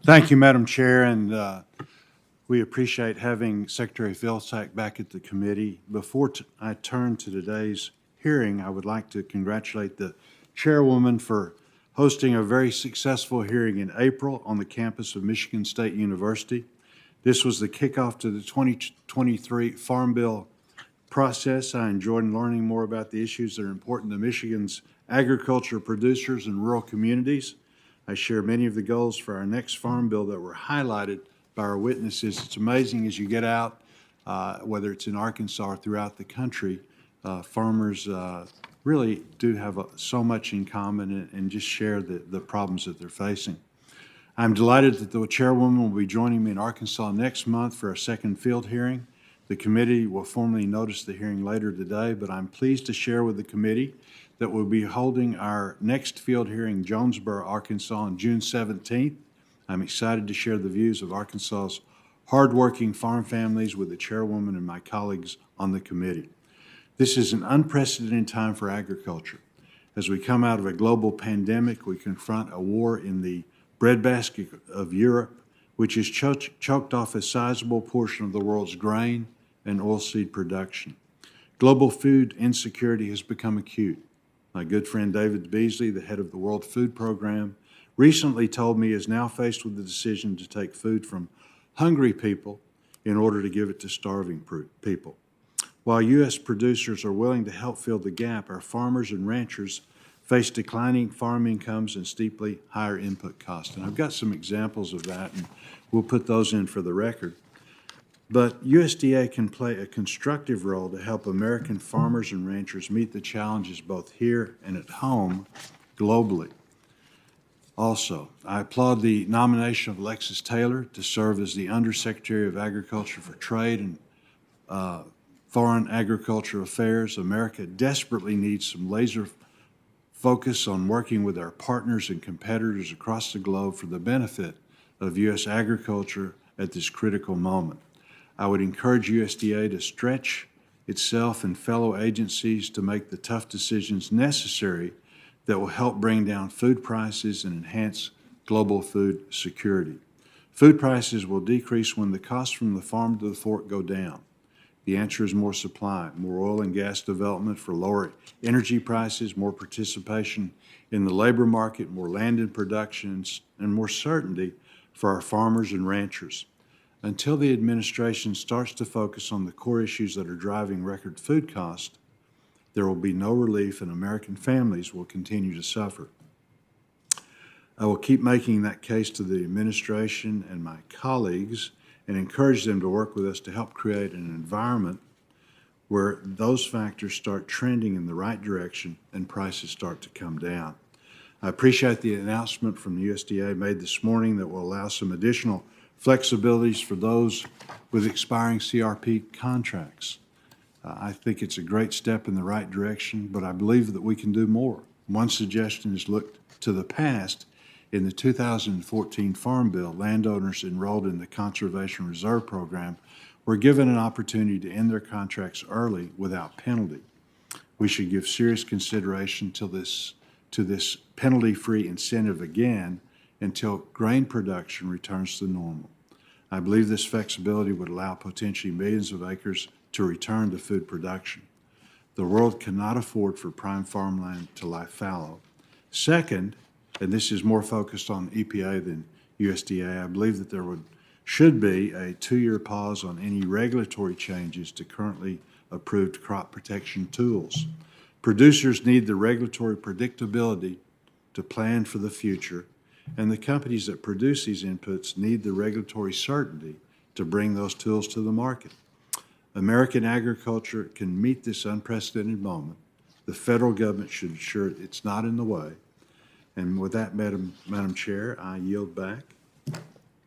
Thank you, Madam Chair, and we appreciate having Secretary Vilsack back at the committee. Before I turn to today's hearing, I would like to congratulate the chairwoman for hosting a very successful hearing in April on the campus of Michigan State University. This was the kickoff to the 2023 Farm Bill process. I enjoyed learning more about the issues that are important to Michigan's agriculture producers and rural communities. I share many of the goals for our next Farm Bill that were highlighted by our witnesses. It's amazing as you get out, whether it's in Arkansas or throughout the country, farmers really do have so much in common and just share the problems that they're facing. I'm delighted that the chairwoman will be joining me in Arkansas next month for our second field hearing. The committee will formally notice the hearing later today, but I'm pleased to share with the committee that we'll be holding our next field hearing in Jonesboro, Arkansas on June 17th. I'm excited to share the views of Arkansas's hardworking farm families with the chairwoman and my colleagues on the committee. This is an unprecedented time for agriculture. As we come out of a global pandemic, we confront a war in the breadbasket of Europe, which has choked off a sizable portion of the world's grain and oilseed production. Global food insecurity has become acute. My good friend David Beasley, the head of the World Food Program, recently told me he is now faced with the decision to take food from hungry people in order to give it to starving people. While U.S. producers are willing to help fill the gap, our farmers and ranchers face declining farm incomes and steeply higher input costs. And I've got some examples of that, and we'll put those in for the record. But USDA can play a constructive role to help American farmers and ranchers meet the challenges both here and at home globally. Also, I applaud the nomination of Alexis Taylor to serve as the Undersecretary of Agriculture for Trade and Foreign Agriculture Affairs. America desperately needs some laser focus on working with our partners and competitors across the globe for the benefit of U.S. agriculture at this critical moment. I would encourage USDA to stretch itself and fellow agencies to make the tough decisions necessary that will help bring down food prices and enhance global food security. Food prices will decrease when the costs from the farm to the fork go down. The answer is more supply, more oil and gas development for lower energy prices, more participation in the labor market, more land in production, and more certainty for our farmers and ranchers. Until the administration starts to focus on the core issues that are driving record food costs, there will be no relief and American families will continue to suffer. I will keep making that case to the administration and my colleagues and encourage them to work with us to help create an environment where those factors start trending in the right direction and prices start to come down. I appreciate the announcement from the USDA made this morning that will allow some additional flexibilities for those with expiring CRP contracts. I think it's a great step in the right direction, but I believe that we can do more. One suggestion is look to the past. In the 2014 Farm Bill, landowners enrolled in the Conservation Reserve Program were given an opportunity to end their contracts early without penalty. We should give serious consideration to this penalty-free incentive again until grain production returns to normal. I believe this flexibility would allow potentially millions of acres to return to food production. The world cannot afford for prime farmland to lie fallow. Second, and this is more focused on EPA than USDA, I believe that there should be a 2-year pause on any regulatory changes to currently approved crop protection tools. Producers need the regulatory predictability to plan for the future, and the companies that produce these inputs need the regulatory certainty to bring those tools to the market. American agriculture can meet this unprecedented moment. The federal government should ensure it's not in the way. And with that, Madam Chair, I yield back.